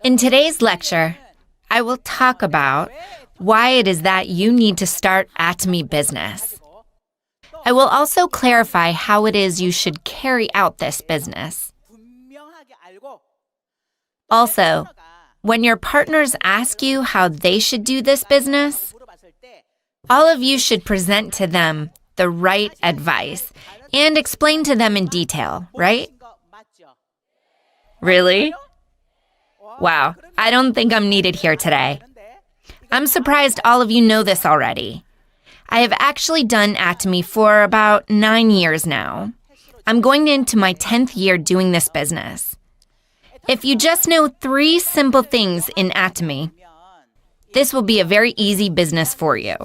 In today's lecture, I will talk about why it is that you need to start Atomy business. I will also clarify how it is you should carry out this business. Also, when your partners ask you how they should do this business, all of you should present to them the right advice and explain to them in detail, right? Really? Wow, I don't think I'm needed here today. I'm surprised all of you know this already. I have actually done Atomy for about 9 years now. I'm going into my 10th year doing this business. If you just know 3 simple things in Atomy, this will be a very easy business for you.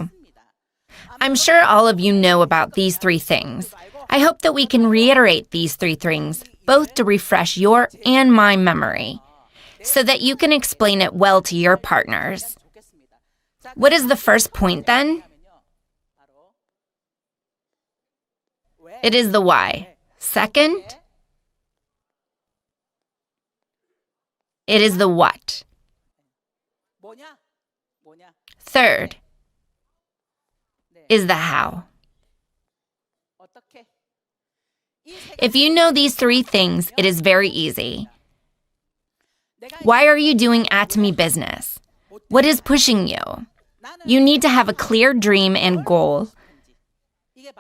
I'm sure all of you know about these 3 things. I hope that we can reiterate these 3 things, both to refresh your and my memory, so that you can explain it well to your partners. What is the first point then? It is the why. Second, it is the what. Third is the how. If you know these 3 things, it is very easy. Why are you doing Atomy business? What is pushing you? You need to have a clear dream and goal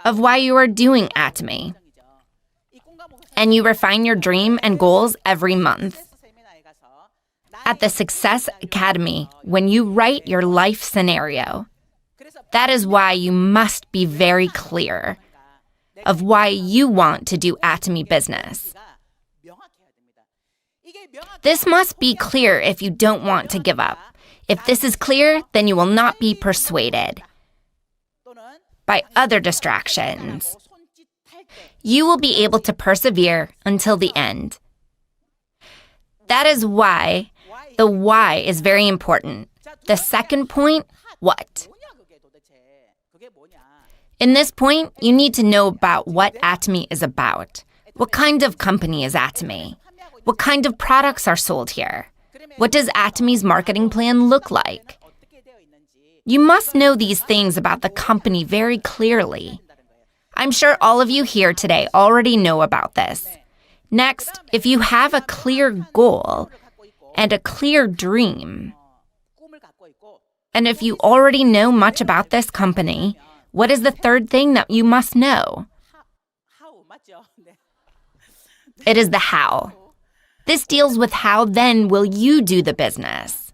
of why you are doing Atomy. And you refine your dream and goals every month. At the Success Academy, when you write your life scenario, that is why you must be very clear of why you want to do Atomy business. This must be clear if you don't want to give up. If this is clear, then you will not be persuaded by other distractions. You will be able to persevere until the end. That is why the why is very important. The second point, what? In this point, you need to know about what Atomy is about. What kind of company is Atomy? What kind of products are sold here? What does Atomy's marketing plan look like? You must know these things about the company very clearly. I'm sure all of you here today already know about this. Next, if you have a clear goal and a clear dream, and if you already know much about this company, what is the third thing that you must know? It is the how. This deals with how then will you do the business.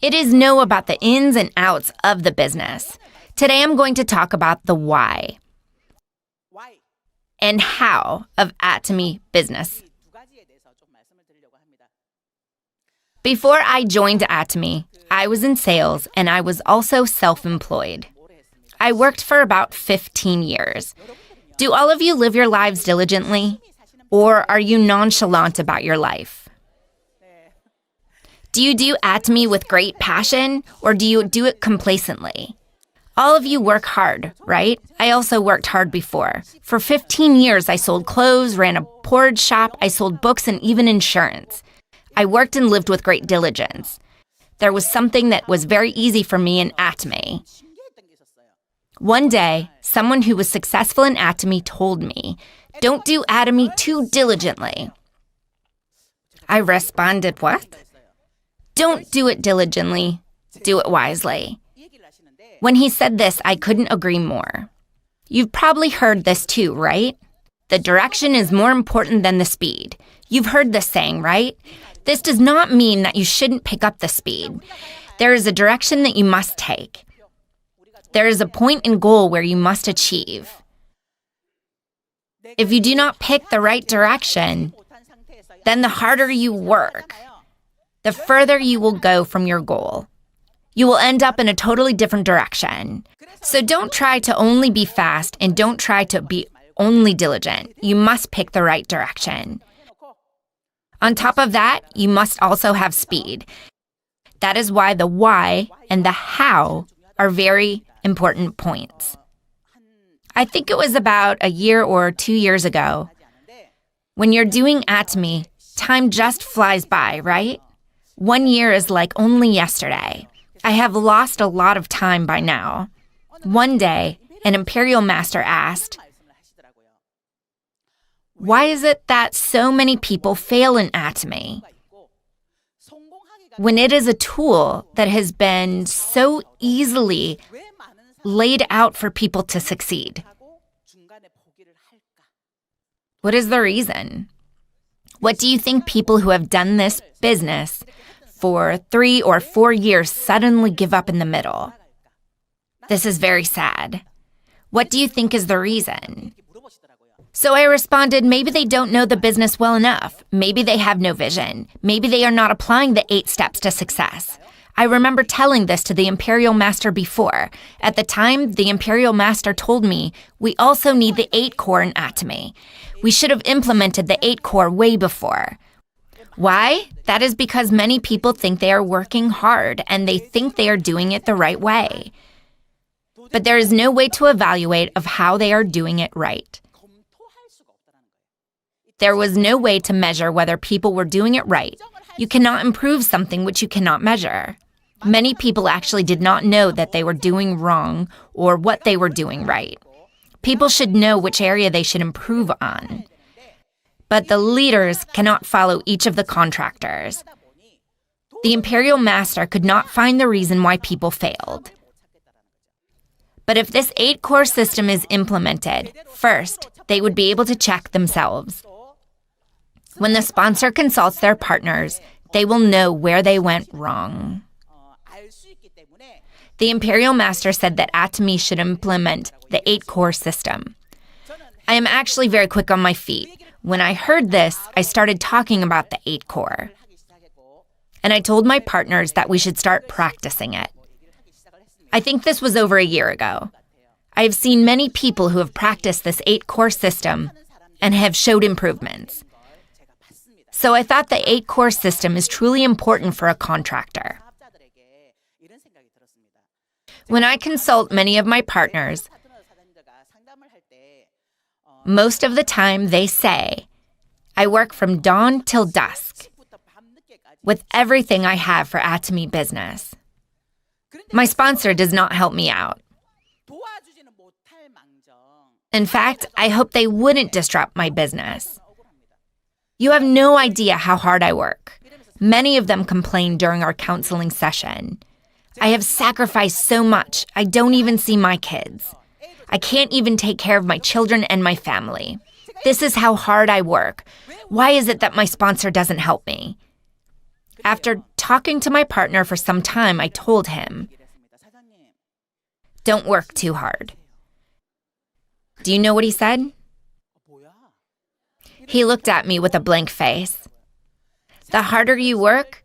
It is know about the ins and outs of the business. Today I'm going to talk about the why and how of Atomy business. Before I joined Atomy, I was in sales and I was also self-employed. I worked for about 15 years. Do all of you live your lives diligently? Or are you nonchalant about your life? Do you do Atomy with great passion, or do you do it complacently? All of you work hard, right? I also worked hard before. For 15 years, I sold clothes, ran a porridge shop, I sold books, and even insurance. I worked and lived with great diligence. There was something that was very easy for me in Atomy. One day, someone who was successful in Atomy told me, "Don't do Atomy too diligently." I responded, "What?" Don't do it diligently, do it wisely. When he said this, I couldn't agree more. You've probably heard this too, right? The direction is more important than the speed. You've heard this saying, right? This does not mean that you shouldn't pick up the speed. There is a direction that you must take. There is a point and goal where you must achieve. If you do not pick the right direction, then the harder you work, the further you will go from your goal. You will end up in a totally different direction. So don't try to only be fast and don't try to be only diligent. You must pick the right direction. On top of that, you must also have speed. That is why the why and the how are very important points. I think it was about a year or 2 years ago. When you're doing Atomy, time just flies by, right? 1 year is like only yesterday. I have lost a lot of time by now. One day, an imperial master asked, "Why is it that so many people fail in Atomy when it is a tool that has been so easily laid out for people to succeed? What is the reason? What do you think people who have done this business for 3 or 4 years suddenly give up in the middle? This is very sad. What do you think is the reason?" So I responded, maybe they don't know the business well enough. Maybe they have no vision. Maybe they are not applying the 8 steps to success. I remember telling this to the Imperial Master before. At the time, the Imperial Master told me, we also need the 8 core in Atomy. We should have implemented the 8 core way before. Why? That is because many people think they are working hard and they think they are doing it the right way. But there is no way to evaluate of how they are doing it right. There was no way to measure whether people were doing it right. You cannot improve something which you cannot measure. Many people actually did not know that they were doing wrong or what they were doing right. People should know which area they should improve on. But the leaders cannot follow each of the contractors. The Imperial Master could not find the reason why people failed. But if this 8 core system is implemented, first, they would be able to check themselves. When the sponsor consults their partners, they will know where they went wrong. The Imperial Master said that Atomy should implement the 8 core system. I am actually very quick on my feet. When I heard this, I started talking about the 8 core. And I told my partners that we should start practicing it. I think this was over a year ago. I have seen many people who have practiced this 8 core system and have showed improvements. So I thought the 8 core system is truly important for a contractor. When I consult many of my partners, most of the time they say, I work from dawn till dusk with everything I have for Atomy business. My sponsor does not help me out. In fact, I hope they wouldn't disrupt my business. You have no idea how hard I work. Many of them complain during our counseling session. I have sacrificed so much, I don't even see my kids. I can't even take care of my children and my family. This is how hard I work. Why is it that my sponsor doesn't help me? After talking to my partner for some time, I told him, don't work too hard. Do you know what he said? He looked at me with a blank face. The harder you work,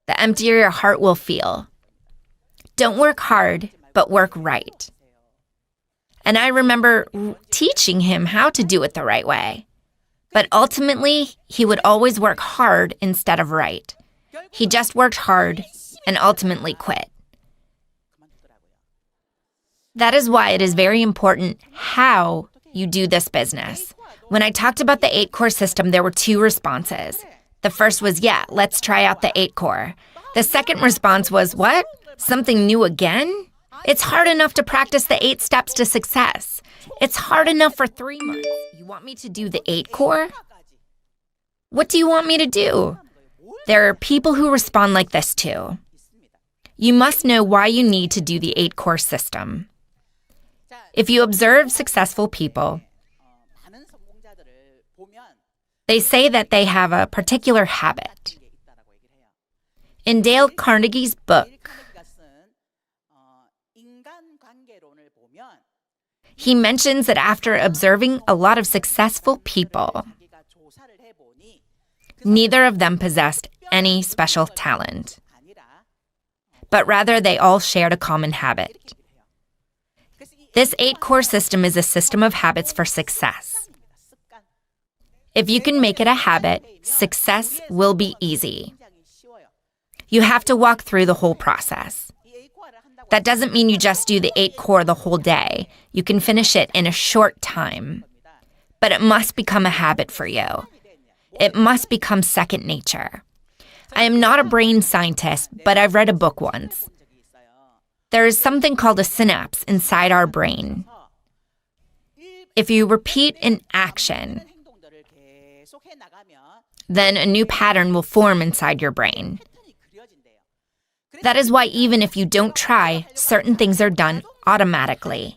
the emptier your heart will feel. Don't work hard, but work right. And I remember teaching him how to do it the right way. But ultimately, he would always work hard instead of right. He just worked hard and ultimately quit. That is why it is very important how you do this business. When I talked about the 8 core system, there were 2 responses. The first was, yeah, let's try out the 8 core. The second response was, what? Something new again? It's hard enough to practice the 8 steps to success. It's hard enough for 3 months. You want me to do the 8 core? What do you want me to do? There are people who respond like this too. You must know why you need to do the 8 core system. If you observe successful people, they say that they have a particular habit. In Dale Carnegie's book, he mentions that after observing a lot of successful people, neither of them possessed any special talent, but rather they all shared a common habit. This 8 core system is a system of habits for success. If you can make it a habit, success will be easy. You have to walk through the whole process. That doesn't mean you just do the 8 core the whole day. You can finish it in a short time. But it must become a habit for you. It must become second nature. I am not a brain scientist, but I've read a book once. There is something called a synapse inside our brain. If you repeat an action, then a new pattern will form inside your brain. That is why even if you don't try, certain things are done automatically.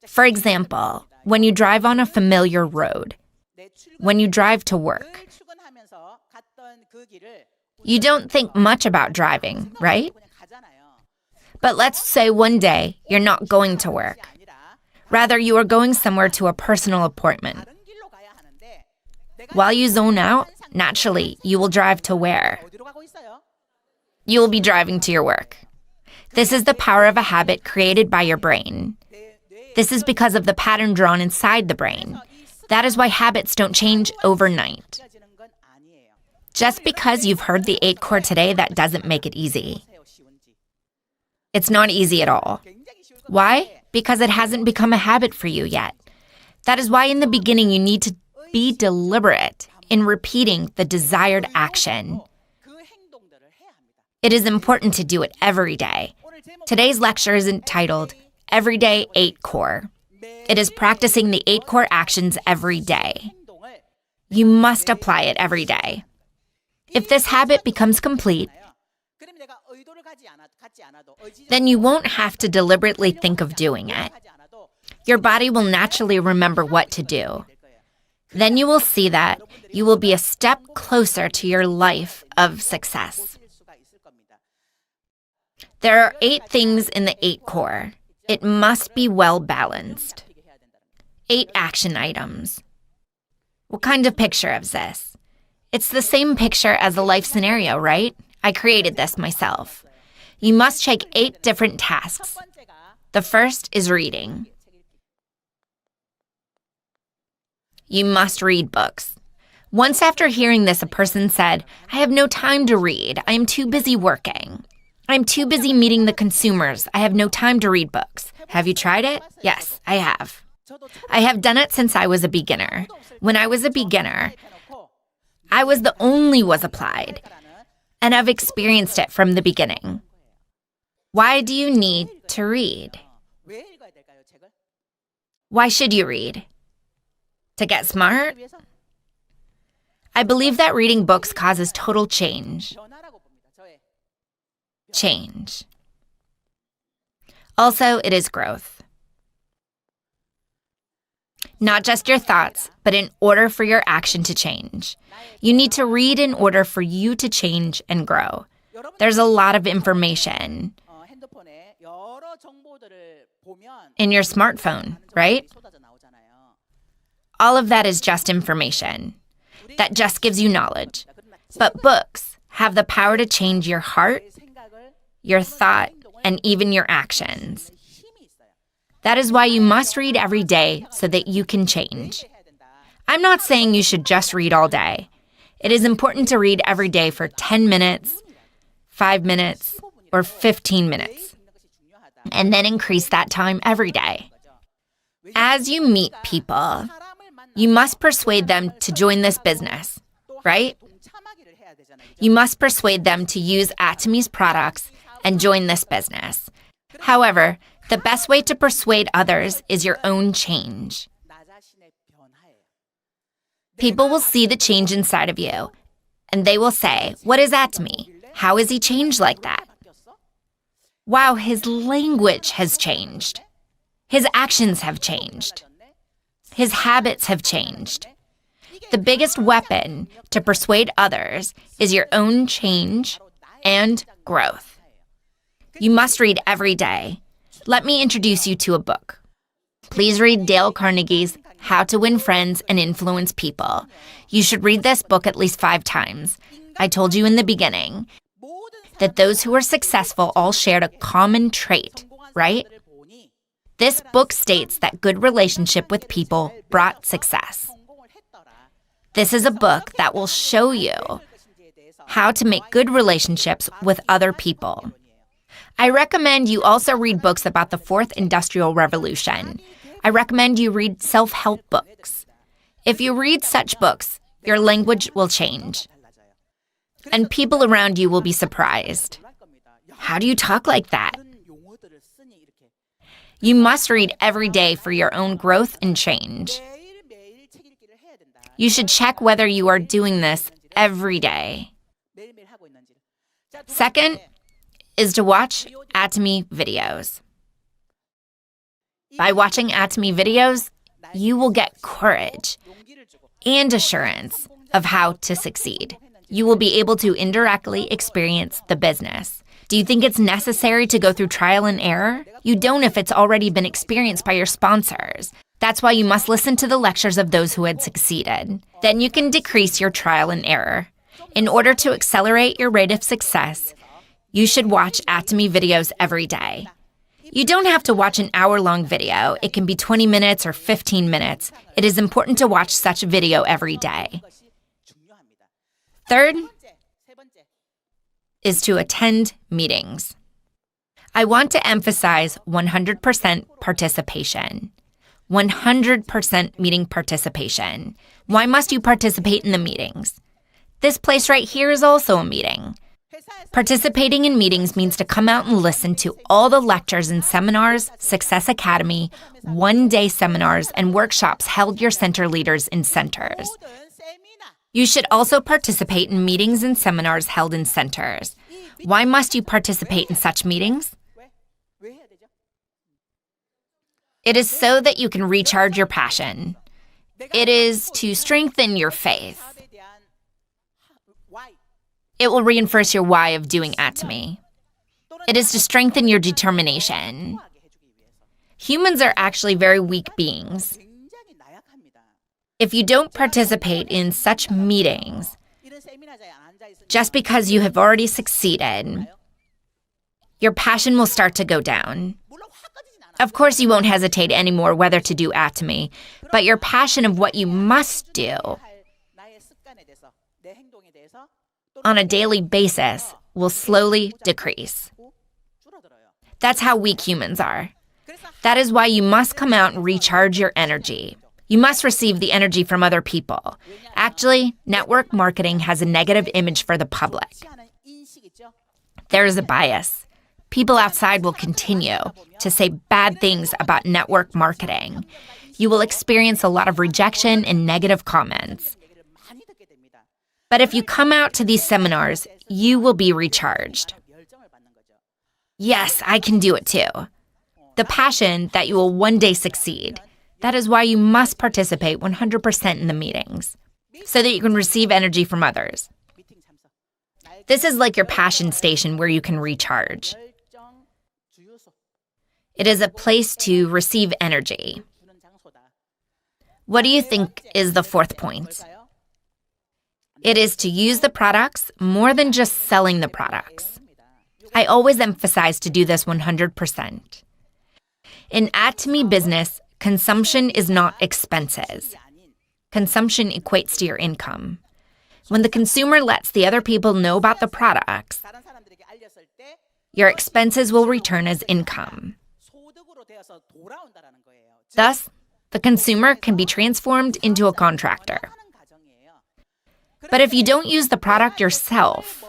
For example, when you drive on a familiar road, when you drive to work, you don't think much about driving, right? But let's say one day you're not going to work. Rather, you are going somewhere to a personal appointment. While you zone out, naturally, you will drive to where? You will be driving to your work. This is the power of a habit created by your brain. This is because of the pattern drawn inside the brain. That is why habits don't change overnight. Just because you've heard the 8 core today, that doesn't make it easy. It's not easy at all. Why? Because it hasn't become a habit for you yet. That is why in the beginning you need to be deliberate in repeating the desired action. It is important to do it every day. Today's lecture is entitled Everyday 8 Core. It is practicing the 8 core actions every day. You must apply it every day. If this habit becomes complete, then you won't have to deliberately think of doing it. Your body will naturally remember what to do. Then you will see that you will be a step closer to your life of success. There are 8 things in the 8 core. It must be well balanced. 8 action items. What kind of picture is this? It's the same picture as a life scenario, right? I created this myself. You must check 8 different tasks. The first is reading. You must read books. Once after hearing this, a person said, I have no time to read. I am too busy working. I'm too busy meeting the consumers. I have no time to read books. Have you tried it? Yes, I have. I have done it since I was a beginner. When I was a beginner, I was the only was applied, and I've experienced it from the beginning. Why do you need to read? Why should you read? To get smart? I believe that reading books causes total change. Also, it is growth. Not just your thoughts, but in order for your action to change. You need to read in order for you to change and grow. There's a lot of information in your smartphone, right? All of that is just information. That just gives you knowledge. But books have the power to change your heart, your thought, and even your actions. That is why you must read every day so that you can change. I'm not saying you should just read all day. It is important to read every day for 10 minutes, 5 minutes, or 15 minutes, and then increase that time every day. As you meet people, you must persuade them to join this business, right? You must persuade them to use Atomy's products and join this business. However, the best way to persuade others is your own change. People will see the change inside of you, and they will say, what is Atomy? How is he changed like that? Wow, his language has changed. His actions have changed. His habits have changed. The biggest weapon to persuade others is your own change and growth. You must read every day. Let me introduce you to a book. Please read Dale Carnegie's How to Win Friends and Influence People. You should read this book at least 5 times. I told you in the beginning that those who are successful all shared a common trait, right? This book states that good relationship with people brought success. This is a book that will show you how to make good relationships with other people. I recommend you also read books about the 4th Industrial Revolution. I recommend you read self-help books. If you read such books, your language will change. And people around you will be surprised. How do you talk like that? You must read every day for your own growth and change. You should check whether you are doing this every day. Second is to watch Atomy videos. By watching Atomy videos, you will get courage and assurance of how to succeed. You will be able to indirectly experience the business. Do you think it's necessary to go through trial and error? You don't if it's already been experienced by your sponsors. That's why you must listen to the lectures of those who had succeeded. Then you can decrease your trial and error. In order to accelerate your rate of success, you should watch Atomy videos every day. You don't have to watch an hour-long video. It can be 20 minutes or 15 minutes. It is important to watch such a video every day. Third is to attend meetings. I want to emphasize 100% participation. 100% meeting participation. Why must you participate in the meetings? This place right here is also a meeting. Participating in meetings means to come out and listen to all the lectures and seminars, Success Academy, one-day seminars, and workshops held your center leaders in centers. You should also participate in meetings and seminars held in centers. Why must you participate in such meetings? It is so that you can recharge your passion. It is to strengthen your faith. It will reinforce your why of doing Atomy. It is to strengthen your determination. Humans are actually very weak beings. If you don't participate in such meetings, just because you have already succeeded, your passion will start to go down. Of course, you won't hesitate anymore whether to do Atomy, but your passion of what you must do on a daily basis will slowly decrease. That's how weak humans are. That is why you must come out and recharge your energy. You must receive the energy from other people. Actually, network marketing has a negative image for the public. There is a bias. People outside will continue to say bad things about network marketing. You will experience a lot of rejection and negative comments. But if you come out to these seminars, you will be recharged. Yes, I can do it too. The passion that you will one day succeed. That is why you must participate 100% in the meetings, so that you can receive energy from others. This is like your passion station where you can recharge. It is a place to receive energy. What do you think is the fourth point? It is to use the products more than just selling the products. I always emphasize to do this 100%. In Atomy business, consumption is not expenses. Consumption equates to your income. When the consumer lets the other people know about the products, your expenses will return as income. Thus, the consumer can be transformed into a contractor. But if you don't use the product yourself,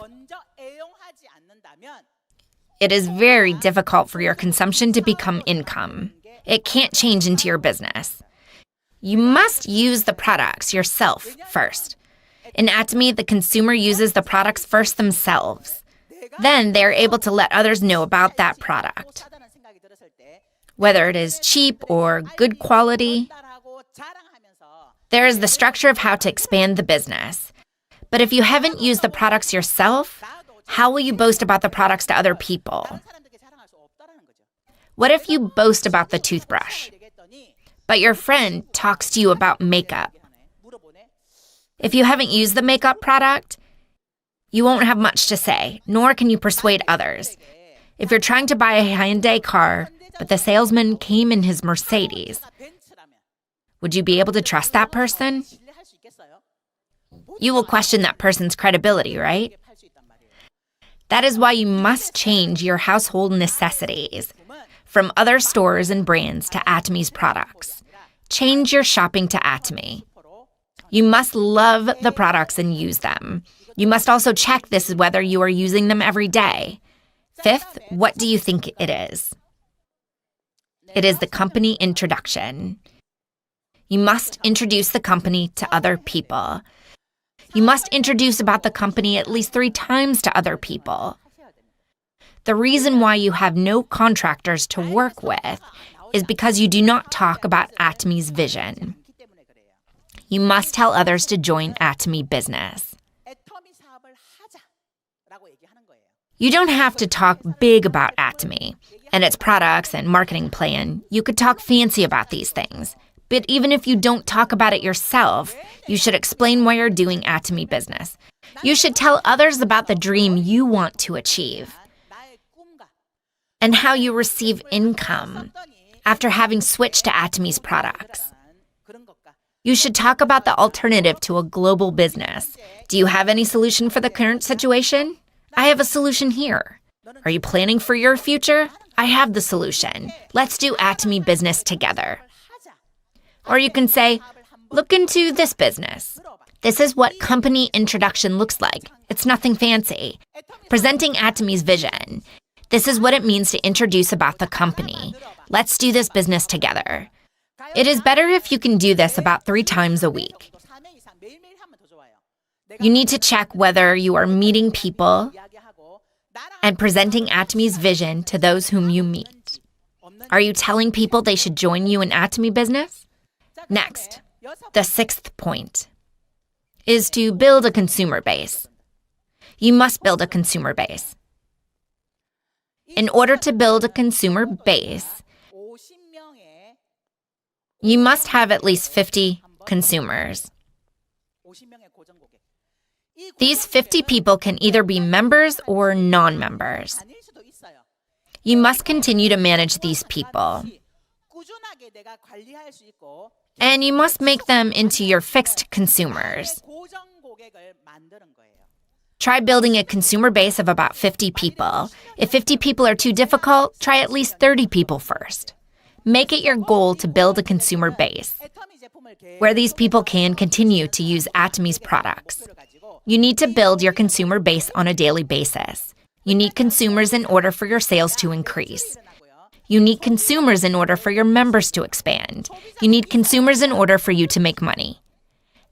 it is very difficult for your consumption to become income. It can't change into your business. You must use the products yourself first. In Atomy, the consumer uses the products first themselves. Then they are able to let others know about that product. Whether it is cheap or good quality, there is the structure of how to expand the business. But if you haven't used the products yourself, how will you boast about the products to other people? What if you boast about the toothbrush, but your friend talks to you about makeup? If you haven't used the makeup product, you won't have much to say, nor can you persuade others. If you're trying to buy a Hyundai car, but the salesman came in his Mercedes, would you be able to trust that person? You will question that person's credibility, right? That is why you must change your household necessities from other stores and brands to Atomy's products. Change your shopping to Atomy. You must love the products and use them. You must also check this whether you are using them every day. Fifth, what do you think it is? It is the company introduction. You must introduce the company to other people. You must introduce about the company at least 3 times to other people. The reason why you have no contractors to work with is because you do not talk about Atomy's vision. You must tell others to join Atomy business. You don't have to talk big about Atomy and its products and marketing plan. You could talk fancy about these things. But even if you don't talk about it yourself, you should explain why you're doing Atomy business. You should tell others about the dream you want to achieve and how you receive income after having switched to Atomy's products. You should talk about the alternative to a global business. Do you have any solution for the current situation? I have a solution here. Are you planning for your future? I have the solution. Let's do Atomy business together. Or you can say, look into this business. This is what company introduction looks like. It's nothing fancy. Presenting Atomy's vision. This is what it means to introduce about the company. Let's do this business together. It is better if you can do this about 3 times a week. You need to check whether you are meeting people and presenting Atomy's vision to those whom you meet. Are you telling people they should join you in Atomy business? Next, the 6th point is to build a consumer base. You must build a consumer base. In order to build a consumer base, you must have at least 50 consumers. These 50 people can either be members or non-members. You must continue to manage these people. And you must make them into your fixed consumers. Try building a consumer base of about 50 people. If 50 people are too difficult, try at least 30 people first. Make it your goal to build a consumer base where these people can continue to use Atomy's products. You need to build your consumer base on a daily basis. You need consumers in order for your sales to increase. You need consumers in order for your members to expand. You need consumers in order for you to make money.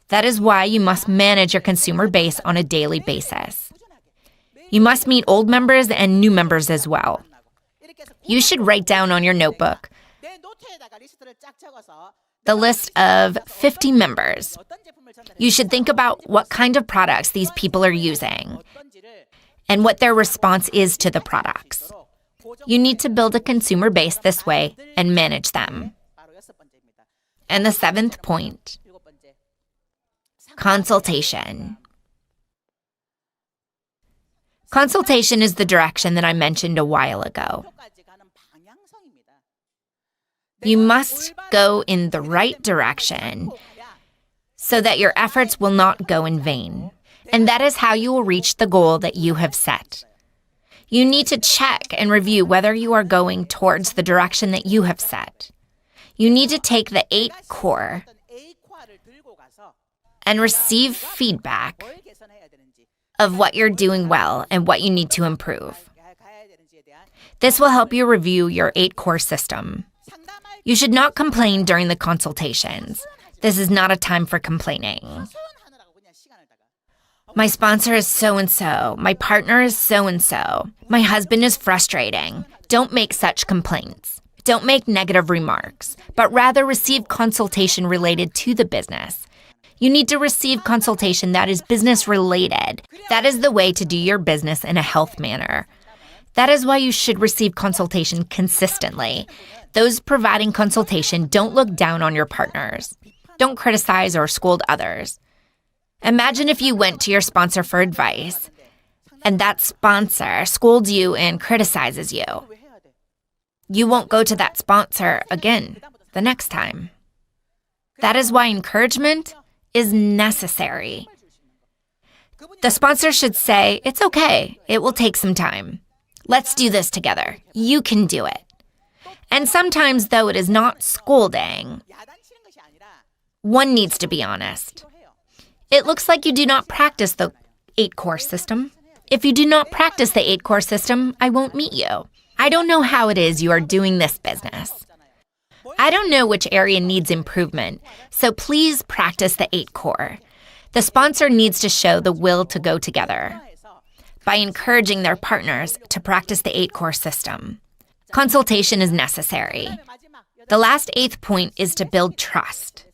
That is why you must manage your consumer base on a daily basis. You must meet old members and new members as well. You should write down on your notebook the list of 50 members. You should think about what kind of products these people are using and what their response is to the products. You need to build a consumer base this way and manage them. And the 7th point, consultation. Consultation is the direction that I mentioned a while ago. You must go in the right direction so that your efforts will not go in vain. And that is how you will reach the goal that you have set. You need to check and review whether you are going towards the direction that you have set. You need to take the 8 core and receive feedback of what you're doing well and what you need to improve. This will help you review your 8 core system. You should not complain during the consultations. This is not a time for complaining. My sponsor is so-and-so. My partner is so-and-so. My husband is frustrating. Don't make such complaints. Don't make negative remarks, but rather receive consultation related to the business. You need to receive consultation that is business related. That is the way to do your business in a health manner. That is why you should receive consultation consistently. Those providing consultation don't look down on your partners. Don't criticize or scold others. Imagine if you went to your sponsor for advice, and that sponsor scolds you and criticizes you. You won't go to that sponsor again the next time. That is why encouragement is necessary. The sponsor should say, "It's okay, it will take some time. Let's do this together. You can do it." And sometimes, though it is not scolding, one needs to be honest. It looks like you do not practice the 8-core system. If you do not practice the 8-core system, I won't meet you. I don't know how it is you are doing this business. I don't know which area needs improvement, so please practice the 8-core. The sponsor needs to show the will to go together by encouraging their partners to practice the 8-core system. Consultation is necessary. The last 8th point is to build trust.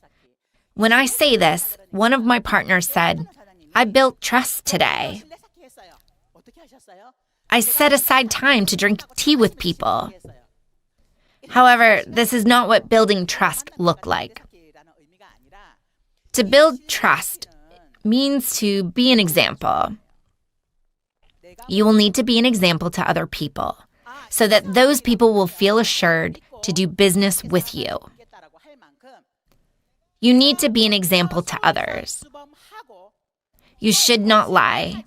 When I say this, one of my partners said, "I built trust today. I set aside time to drink tea with people." However, this is not what building trust looked like. To build trust means to be an example. You will need to be an example to other people so that those people will feel assured to do business with you. You need to be an example to others. You should not lie.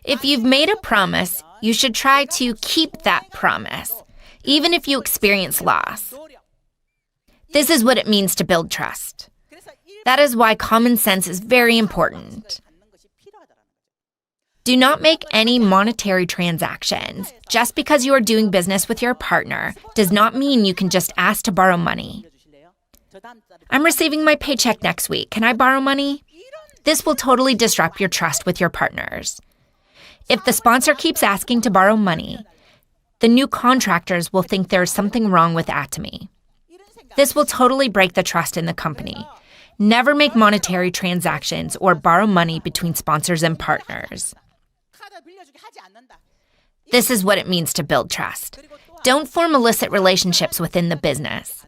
If you've made a promise, you should try to keep that promise, even if you experience loss. This is what it means to build trust. That is why common sense is very important. Do not make any monetary transactions. Just because you are doing business with your partner does not mean you can just ask to borrow money. "I'm receiving my paycheck next week. Can I borrow money?" This will totally disrupt your trust with your partners. If the sponsor keeps asking to borrow money, the new contractors will think there is something wrong with Atomy. This will totally break the trust in the company. Never make monetary transactions or borrow money between sponsors and partners. This is what it means to build trust. Don't form illicit relationships within the business.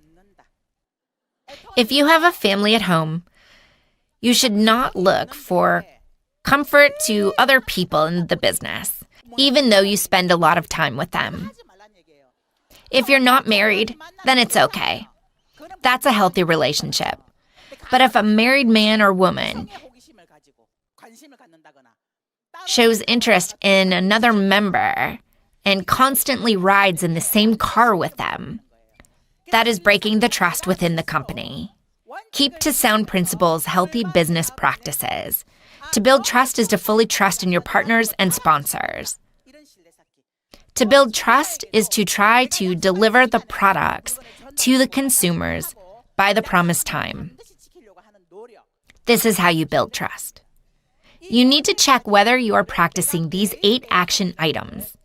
If you have a family at home, you should not look for comfort to other people in the business, even though you spend a lot of time with them. If you're not married, then it's okay. That's a healthy relationship. But if a married man or woman shows interest in another member and constantly rides in the same car with them, that is breaking the trust within the company. Keep to sound principles, healthy business practices. To build trust is to fully trust in your partners and sponsors. To build trust is to try to deliver the products to the consumers by the promised time. This is how you build trust. You need to check whether you are practicing these 8 action items.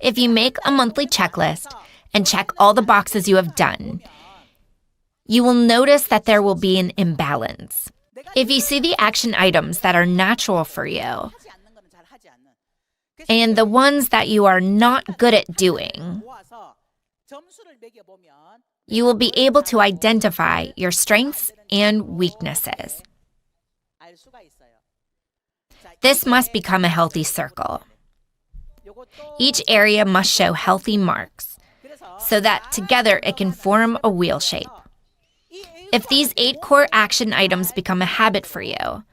If you make a monthly checklist and check all the boxes you have done, you will notice that there will be an imbalance. If you see the action items that are natural for you and the ones that you are not good at doing, you will be able to identify your strengths and weaknesses. This must become a healthy circle. Each area must show healthy marks so that together it can form a wheel shape. If these 8 core action items become a habit for you,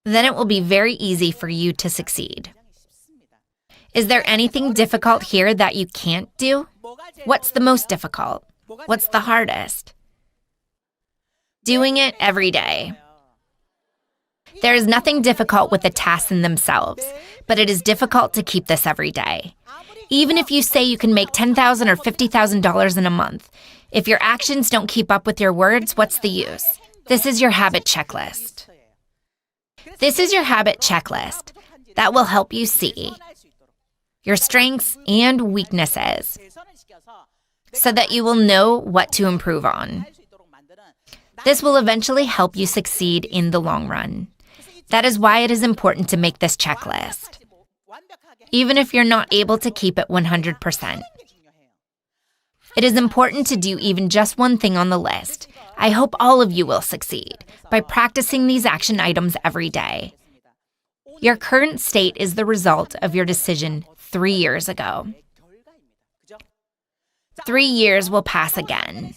then it will be very easy for you to succeed. Is there anything difficult here that you can't do? What's the most difficult? What's the hardest? Doing it every day. There is nothing difficult with the tasks in themselves, but it is difficult to keep this every day. Even if you say you can make $10,000 or $50,000 in a month, if your actions don't keep up with your words, what's the use? This is your habit checklist. This is your habit checklist that will help you see your strengths and weaknesses so that you will know what to improve on. This will eventually help you succeed in the long run. That is why it is important to make this checklist, even if you're not able to keep it 100%. It is important to do even just one thing on the list. I hope all of you will succeed by practicing these action items every day. Your current state is the result of your decision 3 years ago. 3 years will pass again.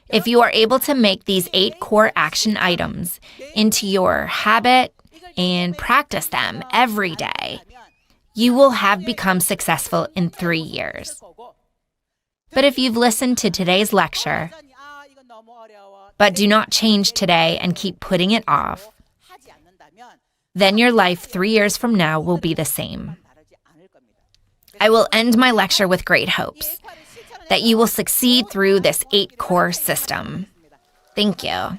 If you are able to make these 8 core action items into your habit and practice them every day, you will have become successful in 3 years. But if you've listened to today's lecture but do not change today and keep putting it off, then your life 3 years from now will be the same. I will end my lecture with great hopes that you will succeed through this 8-core system. Thank you.